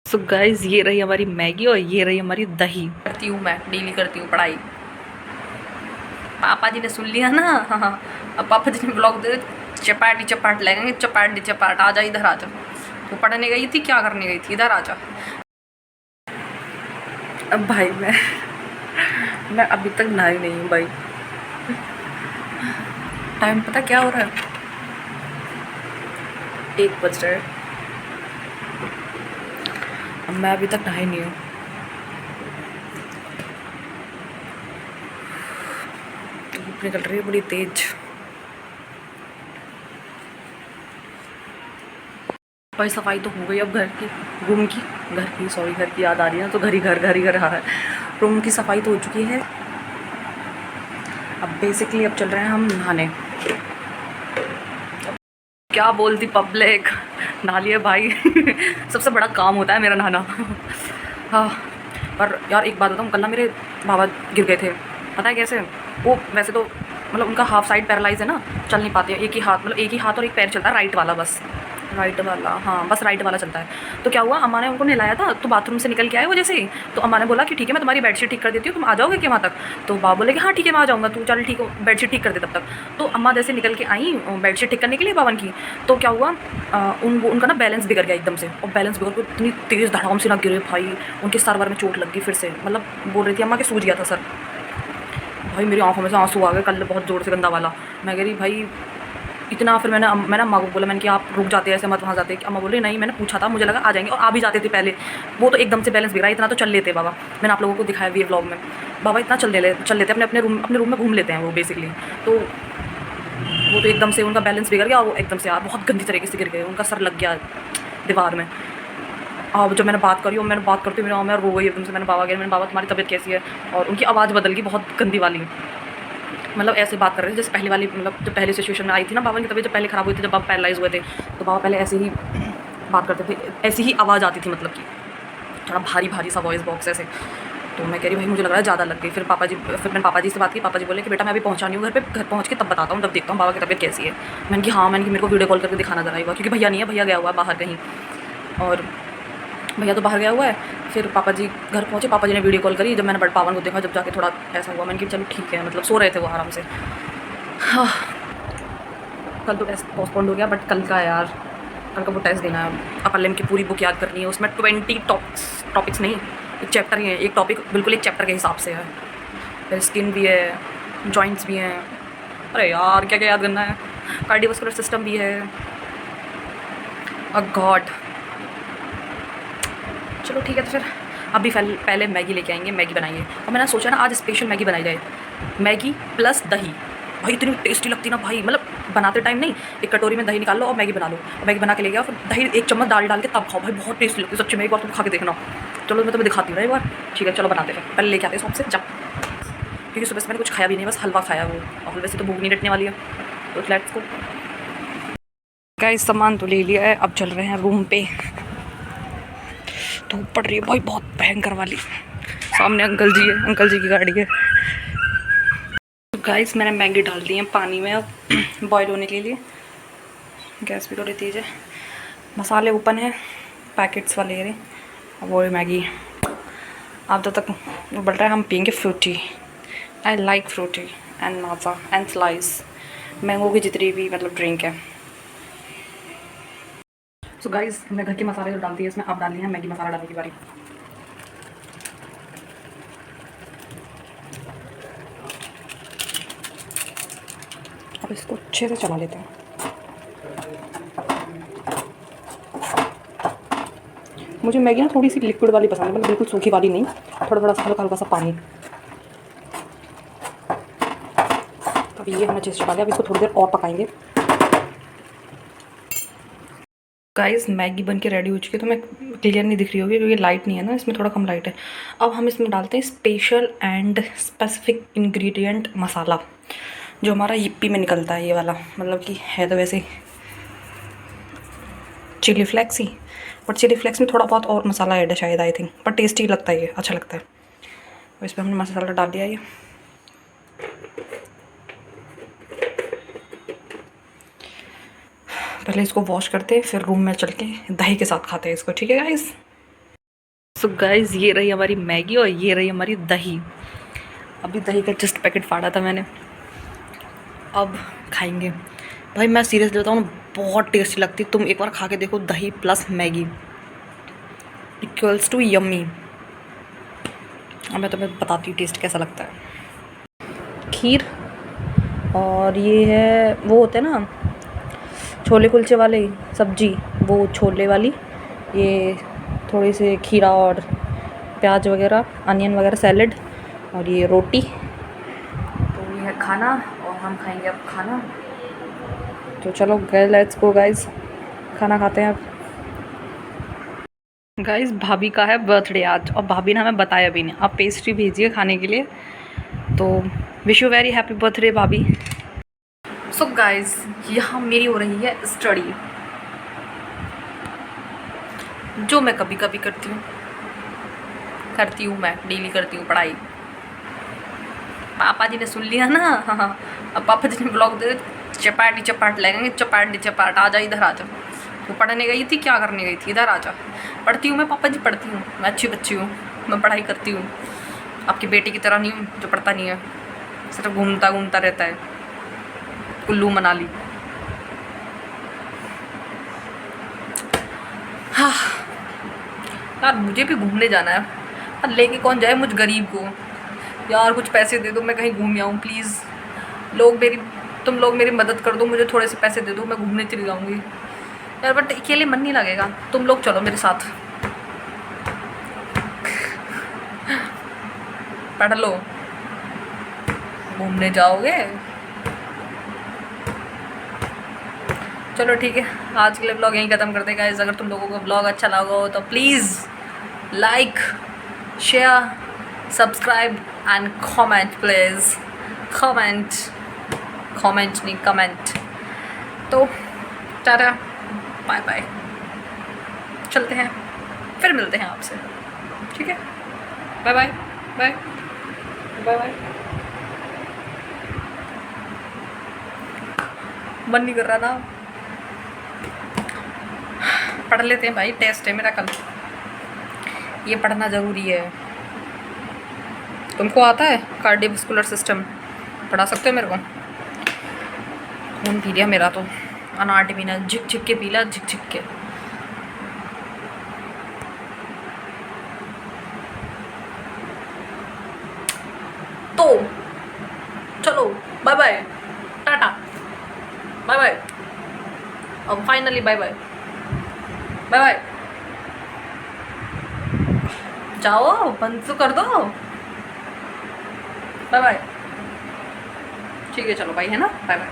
So guys, ये रही हमारी मैगी और ये रही हमारी दही। करती हूँ मैं, डेली करती हूँ पढ़ाई। पापा जी ने सुन लिया ना। हाँ, अब पापा जी ने ब्लॉग दे चपाटी चपाट लगेंगे, चपाटी चपाट आ जा, इधर आ जा। वो पढ़ने गई थी, क्या करने गई थी, इधर आ जा। अब भाई मैं अभी तक नहाई नहीं हूँ भाई। टाइम पता क्या हो रहा है? 1 बज रहा है। अब मैं अभी तक नहाई नहीं हूँ। धूप निकल रही है बड़ी तेज। भाई सफाई तो हो गई अब घर की, रूम की, घर की याद आ रही है ना, तो घर ही घर आ रहा है। रूम की सफाई तो हो चुकी है। अब बेसिकली अब चल रहे हैं हम नहाने। क्या बोलती पब्लिक, नहा लिए भाई। सबसे बड़ा काम होता है मेरा नहाना। हाँ, पर यार एक बात बताऊँ, कल ना मेरे बाबा गिर गए थे। पता है कैसे? वो वैसे तो मतलब उनका हाफ साइड पैरालाइज है ना, चल नहीं पाते। एक ही हाथ, मतलब एक ही हाथ और एक पैर चलता है, राइट वाला बस। राइट वाला, हाँ बस राइट वाला चलता है। तो क्या हुआ, अम्मा ने उनको नहलाया था, तो बाथरूम से निकल के आए वो जैसे ही। तो अम्मा ने बोला कि ठीक है मैं तुम्हारी बेडशीट ठीक कर देती हूँ, तुम आ जाओगे क्या वहाँ तक? तो बाबा बोले कि हाँ ठीक है मैं आ जाऊँगा, तू चल ठीक हो, बेडशीट ठीक कर दे तब तक। तो अम्मा जैसे निकल के आई बेडशीट ठीक करने के लिए बावन की। तो क्या हुआ, उनका ना बैलेंस बिगड़ गया एकदम से, और बैलेंस बिगड़ के इतनी तेज़ धड़ाम से ना गिरे भाई। उनके सर वर में चोट लग गई फिर से, मतलब बोल रही थी अम्मा के सूज गया था सर। भाई मेरी आंखों में से आंसू आ गए कल, बहुत ज़ोर से गंदा वाला। मैं कह रही भाई इतना, फिर मैंने अम्मा को बोला, मैंने कि आप रुक जाते ऐसे मत वहाँ जाते। अम्मा बोल रही नहीं, मैंने पूछा था, मुझे लगा आ जाएंगे, और आ भी जाते थे पहले। वो तो एकदम से बैलेंस बिगड़ा, इतना तो चल लेते बाबा। मैंने आप लोगों को दिखाया भी है व्लॉग में। बाबा इतना चल लेते, अपने रूम में घूम लेते हैं वो बेसिकली। तो वो तो एकदम से उनका बैलेंस बिगड़ गया, और वो एकदम से यार बहुत गंदी तरीके से गिर गए, उनका सर लग गया दीवार में। अब जब मैंने बात करी, और मैंने बात करती हूँ, मैं रो गई एकदम से। मैंने बाबा गया, मैंने बाबा तुम्हारी तबीयत कैसी है? और उनकी आवाज़ बदल गई, बहुत गंदी वाली। मतलब ऐसे बात कर रहे थे जैसे पहले वाली, मतलब जब पहले सिचुएशन में आई थी ना बाबा की तबीयत, जब पहले ख़राब हुई थी, जब बाबा पैरालाइज हुए थे, तो बाबा पहले ऐसे ही बात करते थे, ऐसी ही आवाज़ आती थी, मतलब कि थोड़ा भारी भारी सा वॉइस बॉक्स ऐसे। तो मैं कह रही भाई मुझे लग रहा है ज़्यादा लग गई। फिर मैंने पापा जी से बात की। पापा जी बोले कि बेटा मैं अभी पहुँचा नहीं हूँ घर पे, घर पहुँच के तब बताता हूँ, तब देखता हूँ बाबा की तबीयत कैसी है। मैंने कि हाँ, मैंने कि मेरे को वीडियो कॉल करके दिखाना ज़रा एक बार, क्योंकि भैया नहीं है, भैया गया हुआ है बाहर कहीं, और भैया तो बाहर गया हुआ है। फिर पापा जी घर पहुँचे, पापा जी ने वीडियो कॉल करी। जब मैंने बट पावन को देखा, जब जाके थोड़ा ऐसा हुआ, मैंने कि चलो ठीक है, मतलब सो रहे थे वो आराम से। हाँ, कल तो टेस्ट पोस्टपोन्ड हो गया, बट कल का यार, कल का वो टेस्ट देना है। अपर लिम्ब की पूरी बुक याद करनी है, उसमें 20 टॉपिक्स नहीं, एक चैप्टर ही है, एक टॉपिक बिल्कुल एक चैप्टर के हिसाब से है। फिर स्किन भी है, जॉइंट्स भी हैं, अरे यार क्या क्या याद करना है, कार्डियोवास्कुलर सिस्टम भी है। अ गॉड, चलो ठीक है। तो फिर अभी पहले मैगी लेके आएंगे, मैगी बनाएंगे। और मैंने सोचा ना आज स्पेशल मैगी बनाई जाए, मैगी प्लस दही। भाई इतनी टेस्टी लगती ना भाई, मतलब बनाते टाइम नहीं, एक कटोरी में दही निकाल लो और मैगी बना लो, और मैगी बना के ले गया, फिर दही 1 चम्मच डाल के तब खाओ भाई, बहुत टेस्टी लगती है सच्ची में। एक बार तुम खा के देखना। चलो मैं तुम्हें दिखाती हूँ ना एक बार। ठीक है चलो बनाते हैं, पहले लेके आते हैं सबसे जब, क्योंकि सुबह से मैंने कुछ खाया भी नहीं, बस हलवा खाया वो, और हलवे से तो भूख नहीं रटने वाली है। तो लेट्स गो गाइस, सामान तो ले लिया है, अब चल रहे हैं रूम पे। धूप पड़ रही है भाई बहुत भयंकर वाली। सामने अंकल जी है, अंकल जी की गाड़ी है। तो गाइस मैंने मैगी डाल दी है पानी में अब बॉईल होने के लिए। गैस भी थोड़ी तेज़ है। मसाले ओपन है, पैकेट्स वाले ये, अब वो मैगी। अब जब तक वो बढ़ रहा है, हम पियेंगे Frooti. I like Frooti and Maaza and Slice, mango की जितनी भी मतलब ड्रिंक है। सो गाइस हमने घर के मसाले जो डाल दिए इसमें, अब डालनी है मैगी मसाला डालने की बारी। अब इसको अच्छे से चला लेते हैं। मुझे मैगी ना थोड़ी सी लिक्विड वाली पसंद है, मतलब बिल्कुल सूखी वाली नहीं, थोड़ा थोड़ा सा हल्का हल्का सा पानी। तो अब ये हमने अच्छे से चला लिया, अब इसको थोड़ी देर और पकाएंगे। गाइस मैगी बन के रेडी हो चुकी है, तो मैं क्लियर नहीं दिख रही होगी क्योंकि लाइट नहीं है ना, इसमें थोड़ा कम लाइट है। अब हम इसमें डालते हैं स्पेशल एंड स्पेसिफिक इंग्रेडिएंट मसाला, जो हमारा yippee में निकलता है ये वाला, मतलब कि है तो वैसे चिली फ्लेक्स ही, बट चिली फ्लेक्स में थोड़ा बहुत और मसाला ऐड है शायद, आई थिंक, पर टेस्टी लगता है ये, अच्छा लगता है। तो इसमें हमने मसाला डाल दिया ये। पहले इसको वॉश करते हैं, फिर रूम में चल के दही के साथ खाते हैं इसको, ठीक है गाइस। सो गाइस, ये रही हमारी मैगी और ये रही हमारी दही। अभी दही का जस्ट पैकेट फाड़ा था मैंने, अब खाएंगे। भाई मैं सीरियसली बताऊँ ना, बहुत टेस्टी लगती। तुम एक बार खा के देखो, दही plus Maggi equals to yummy. अब मैं तुम्हें बताती हूँ टेस्ट कैसा लगता है। खीर, और ये है वो होते हैं ना छोले कुलचे वाले सब्जी, वो छोले वाली, ये थोड़ी सी खीरा और प्याज वगैरह, अनियन वगैरह, सैलेड, और ये रोटी। तो ये है खाना और हम खाएंगे अब खाना। तो चलो गाइस, लेट्स गो गाइस, खाना खाते हैं अब। गाइस भाभी का है बर्थडे आज, और भाभी ने हमें बताया भी नहीं। आप पेस्ट्री भेजिए खाने के लिए, तो wish you very happy birthday भाभी। सो गाइस, यहाँ मेरी हो रही है स्टडी, जो मैं कभी कभी करती हूँ मैं डेली करती हूँ पढ़ाई। पापा जी ने सुन लिया ना, हाँ, अब पापा जी ने ब्लॉग दे, चपाटी चपाट लगेंगे, चपाटी चपाट, आ जा इधर आ जा। तो पढ़ने गई थी, क्या करने गई थी, इधर आ जा। पढ़ती हूँ मैं पापा जी, पढ़ती हूँ मैं, अच्छी बच्ची हूँ मैं, पढ़ाई करती हूँ। आपकी बेटी की तरह नहीं हूँ जो पढ़ता नहीं है, सिर्फ घूमता घूमता रहता है, कुल्लू मनाली। हाँ यार, मुझे भी घूमने जाना है, पर लेके कौन जाए मुझ गरीब को। यार कुछ पैसे दे दो, मैं कहीं घूम आऊँ प्लीज़। तुम लोग मेरी मदद कर दो, मुझे थोड़े से पैसे दे दो, मैं घूमने चली जाऊँगी यार। बट अकेले मन नहीं लगेगा, तुम लोग चलो मेरे साथ। पढ़ लो, घूमने जाओगे। चलो ठीक है, आज के लिए ब्लॉग यहीं ख़त्म करते हैं गाइस। अगर तुम लोगों को ब्लॉग अच्छा लगा हो तो please like, share, subscribe and comment please. Comment नहीं, कमेंट। तो टाटा, बाय बाय, चलते हैं, फिर मिलते हैं आपसे, ठीक है। Bye bye bye bye bye. मन नहीं कर रहा ना, पढ़ लेते हैं भाई, टेस्ट है मेरा कल, ये पढ़ना ज़रूरी है। तुमको आता है कार्डियोवैस्कुलर सिस्टम, पढ़ा सकते हो मेरे को। खून पी लिया मेरा तो, अनाट पीना, झिक झिक के पीला, झिक झिक के। तो चलो bye bye, tata, bye bye, अब finally bye bye, bye bye. जाओ, बंद तो कर दो, बाय बाय। ठीक है चलो भाई, है ना, बाय बाय।